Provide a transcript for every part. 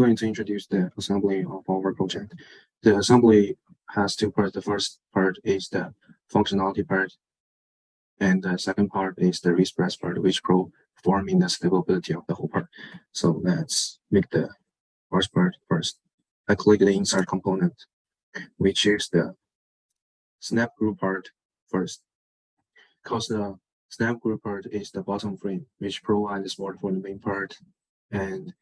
going to introduce the assembly of our project. The assembly has two parts. The first part is the functionality part, and the second part is the express part, which performing the stability of the whole part. So let's make the first part first. I click the insert component. We choose the snap group part first, because the snap group part is the bottom frame, which provides support for the main part. And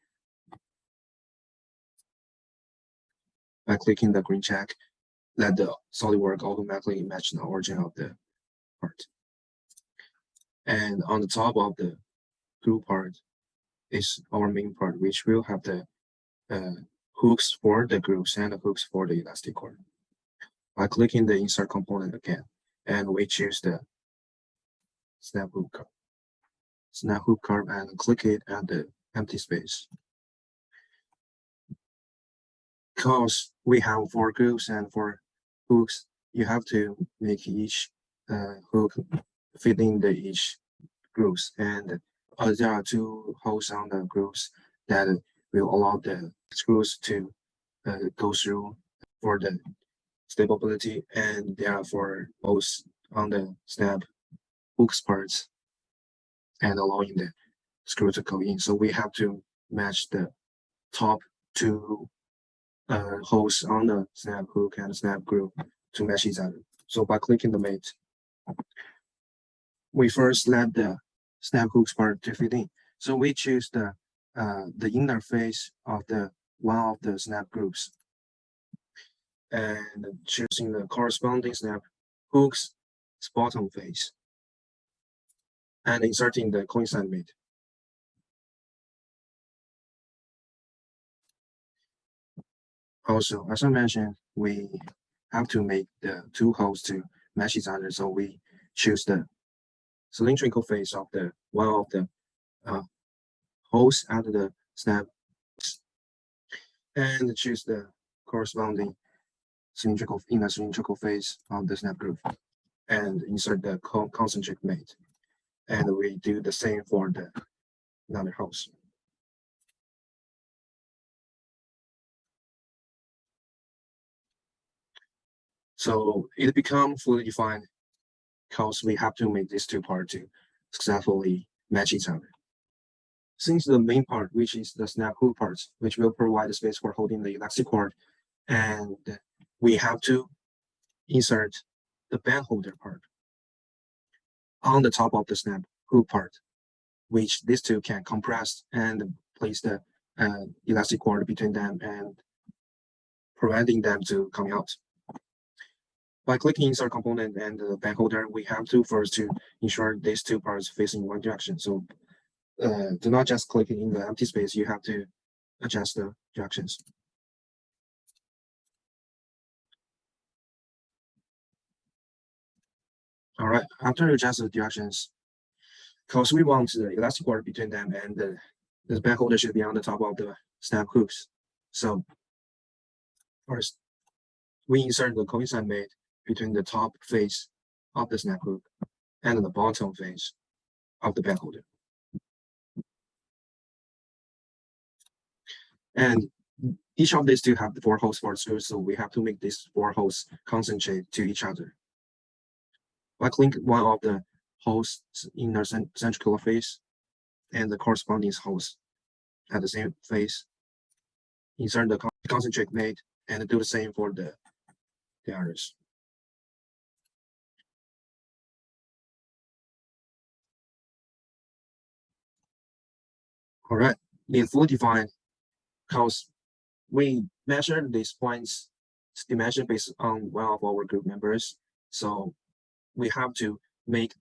by clicking the green check, let the SolidWorks automatically match the origin of the part. And on the top of the group part is our main part, which will have the hooks for the grooves and the hooks for the elastic cord. By clicking the insert component again, and we choose the snap hook curve and click it at the empty space. Because we have 4 grooves and 4 hooks, you have to make each hook fit in the each grooves, and there are 2 holes on the grooves that will allow the screws to go through for the stability, and there are 4 holes on the snap hooks parts and allowing the screw to go in. So we have to match the top 2 holes on the snap hook and snap groove to match each other. So by clicking the mate, we first let the snap hooks part to fit in. So we choose the inner face of the one of the snap grooves, and choosing the corresponding snap hooks bottom face, and inserting the coincide mate. Also, as I mentioned, we have to make the 2 holes to match each other. So we choose the cylindrical face of the one of the holes at the snap, and choose the corresponding inner cylindrical face of the snap groove, and insert the concentric mate. And we do the same for the another holes. So it becomes fully defined because we have to make these 2 parts to successfully match each other. Since the main part, which is the snap hook parts, which will provide the space for holding the elastic cord, and we have to insert the band holder part on the top of the snap hook part, which these 2 can compress and place the elastic cord between them and preventing them to come out. By clicking insert component and the band holder, we have to first to ensure these 2 parts facing one direction. So do not just click in the empty space, you have to adjust the directions. All right, after adjust the directions, because we want the elastic cord between them, and the band holder should be on the top of the snap hooks. So first, we insert the coincide mate between the top face of the snap hook and the bottom face of the band holder. And each of these 2 have the 4 holes for screws, so we have to make these 4 holes concentrate to each other. By clicking one of the holes inner cylindrical face and the corresponding holes at the same face, insert the concentric mate, and do the same for the others. All right, it's fully defined because we measure these points dimension based on one of our group members. So we have to make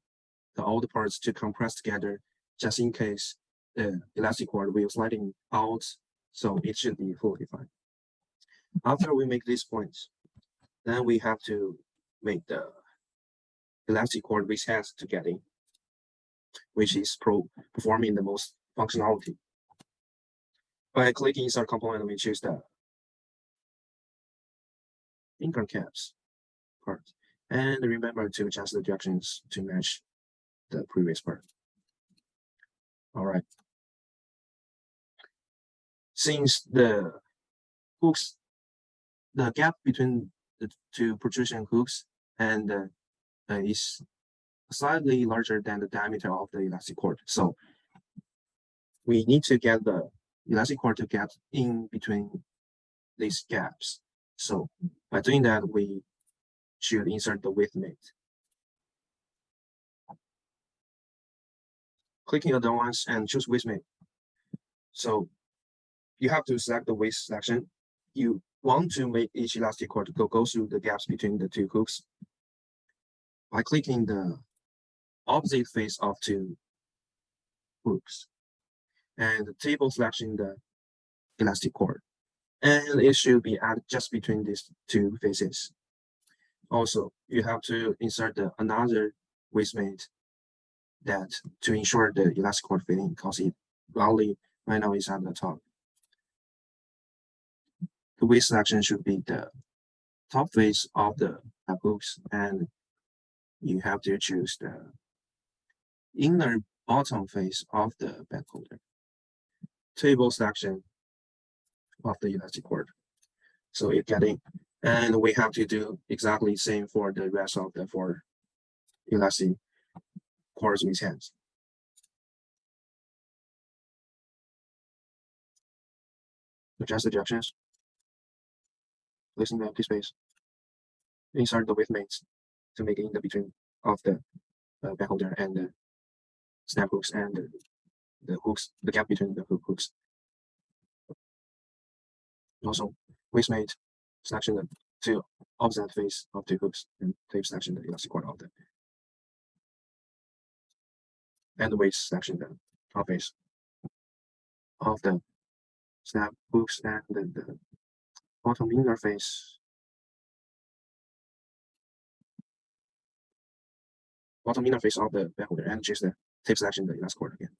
all the parts to compress together just in case the elastic cord will sliding out. So it should be fully defined. After we make these points, then we have to make the elastic cord which has to get in, which is performing the most functionality. By clicking insert component, we choose the finger caps part, and remember to adjust the directions to match the previous part. All right. Since the hooks, the gap between the two protrusion hooks and is slightly larger than the diameter of the elastic cord. So we need to get the elastic cord to get in between these gaps. So by doing that, we should insert the width mate. Clicking on the ones and choose width mate. So you have to select the width selection. You want to make each elastic cord go through the gaps between the two hooks by clicking the opposite face of two hooks and the table selection the elastic cord, and it should be at just between these two faces. Also, you have to insert another width mate that to ensure the elastic cord fitting, because it only right now is at the top. The width selection should be the top face of the hooks, and you have to choose the inner bottom face of the back holder. Table selection of the elastic cord. So it getting, and we have to do exactly the same for the rest of the four elastic cords with hands. Adjust the directions. Placing the empty space. Insert the width mates to make it in the between of the back holder and the snap hooks and the hooks, the gap between the hooks. Also, width mate selection the two opposite face of the hooks and tape selection the elastic cord of the and the width selection the top face of the snap hooks and the bottom inner face. Bottom inner face of the back holder and choose the tape selection the elastic cord again.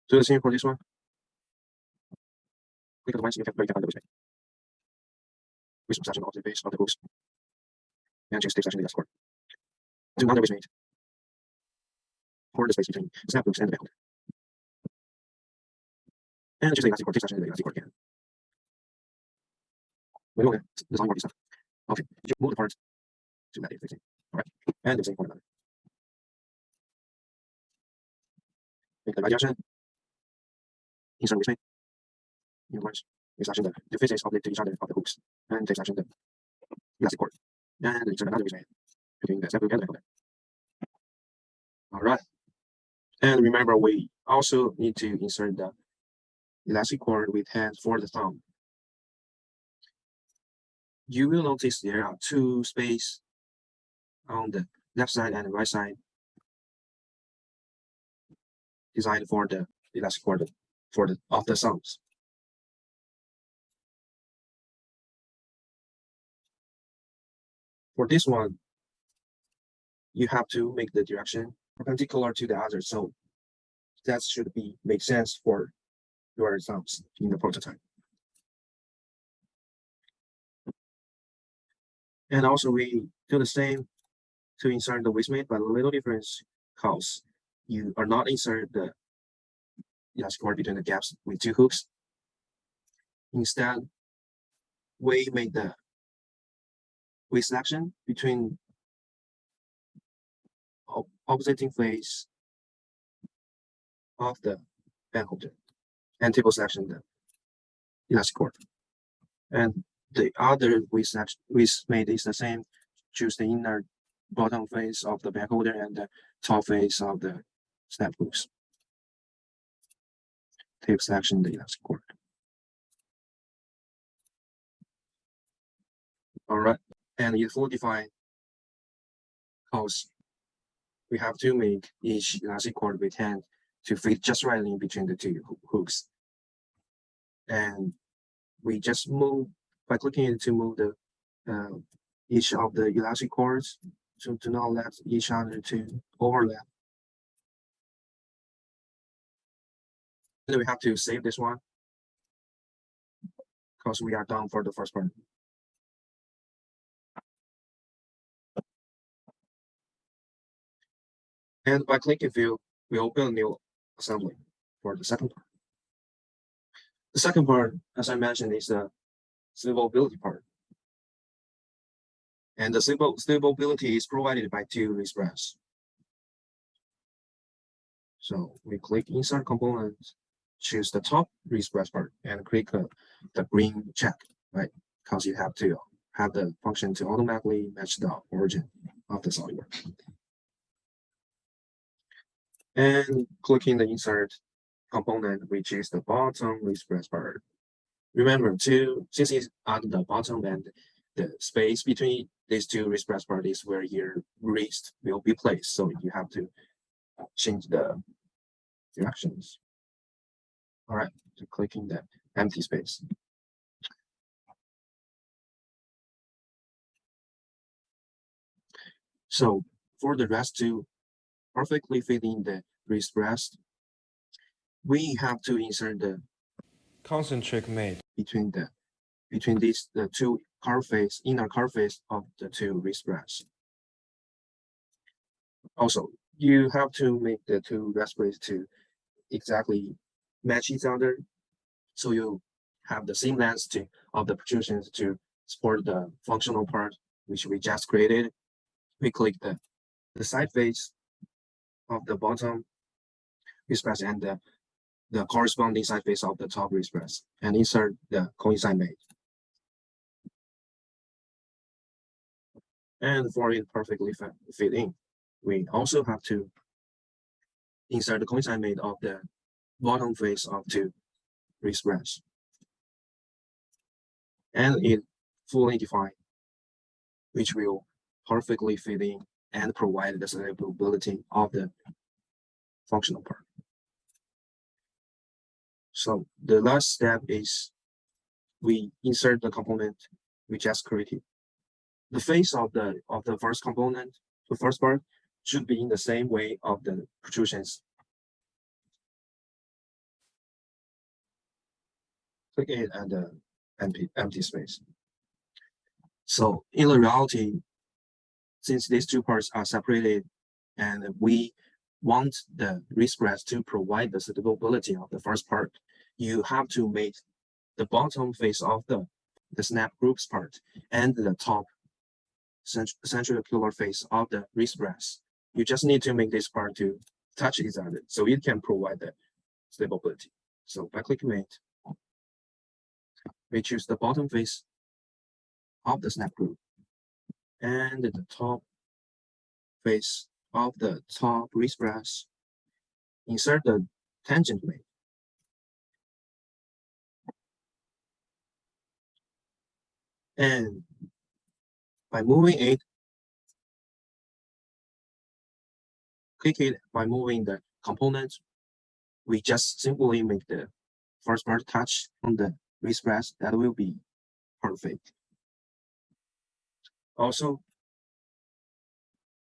Do the same for this one. Click on the ones you can break down the width mate. Width selection of the base of the hooks and choose tape selection the elastic cord. Do another width mate for the space between snap hooks and the back holder. And choose the elastic cord, tape selection the elastic cord again. We're going to design more stuff. Okay, you move the parts to that fixing. Alright, and the same for another. Make the right direction. Insert width mate. New ones. We selection the faces of each other of the hooks. And take selection the elastic cord. And insert another width mate between the snap hook and the back holder. Alright. And remember, we also need to insert the elastic cord with hands for the thumb. You will notice there are two spaces on the left side and the right side designed for the elastic cord for the of the thumbs. For this one, you have to make the direction perpendicular to the other, so that should be make sense for your thumbs in the prototype. And also we do the same to insert the width mate, but a little difference because you are not insert the elastic cord between the gaps with two hooks. Instead, we made the width selection between opposing face of the back holder and table selection the elastic cord. And the other width mate is the same. Choose the inner bottom face of the back holder and the top face of the snap hooks. Tape selection the elastic cord. Alright, and it's fully defined because we have to make each elastic cord with hand to fit just right in between the two hooks. And we just move by clicking it to move the each of the elastic cords to not let each other to overlap. And then we have to save this one because we are done for the first part. And by clicking view, we open a new assembly for the second part. The second part, as I mentioned, is the stability part. And the stability is provided by two wrist braces. So we click insert components, choose the top wrist brace part, and click the green check, right? Because you have to have the function to automatically match the origin of the SolidWorks. And clicking the insert component, we choose the bottom wrist brace part. Remember, since it's at the bottom and the space between these two wrist brace parts is where your wrist will be placed. So you have to change the directions. All right, so clicking the empty space. So for the rest to perfectly fit in the wrist rest, we have to insert the concentric mate between these the two inner curve face of the two wrist braces. Also, you have to make the two rest braces to exactly match each other, so you have the same length of the protrusions to support the functional part which we just created. We click the side face of the bottom wrist brace and the corresponding side face of the top wrist brace and insert the coincide mate. And for it perfectly fit in, we also have to insert the coincide mate of the bottom face of two wrist brace. And it fully defined, which will perfectly fit in and provide the stability of the functional part. So the last step is we insert the component we just created. The face of the first component, the first part, should be in the same way of the protrusions. Click it at the empty space. So in reality, since these two parts are separated and we want the wrist brace to provide the stability of the first part, you have to make the bottom face of the snap groups part and the top centrifugal face of the wrist brace. You just need to make this part to touch each other so it can provide the stability. So by clicking it, we choose the bottom face of the snap group and the top face of the top wrist brace. Insert the tangent mate. And by moving it, click it by moving the components, we just simply make the first part touch on the wrist brace. That will be perfect. Also,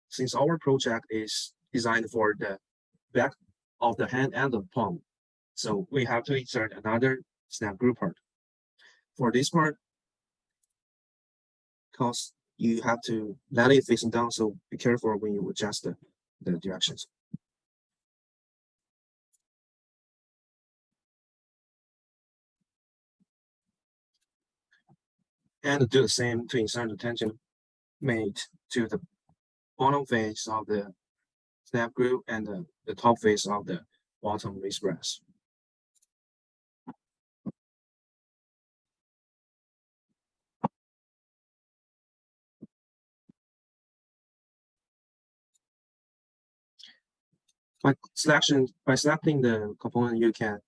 since our project is designed for the back of the hand and the palm, so we have to insert another snap group part. For this part, because you have to let it facing down, so be careful when you adjust the directions. And do the same to insert the tangent mate to the bottom face of the snap group and the top face of the bottom wrist brace. By selecting the component, you can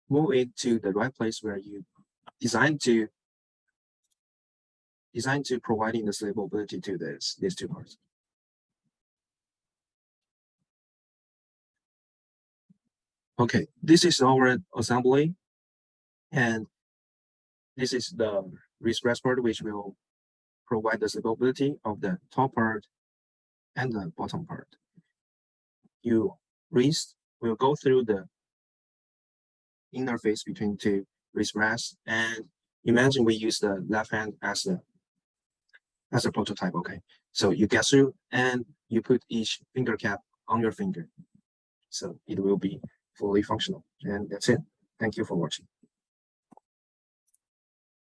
move it to the right place where you designed to providing the stability to these two parts. Okay, this is our assembly, and this is the wrist brace part, which will provide the stability of the top part and the bottom part. Your wrist will go through the interface between two wrist braces, and imagine we use the left hand as a prototype. Okay, so you get through and you put each finger cap on your finger. So it will be fully functional. And that's it. Thank you for watching.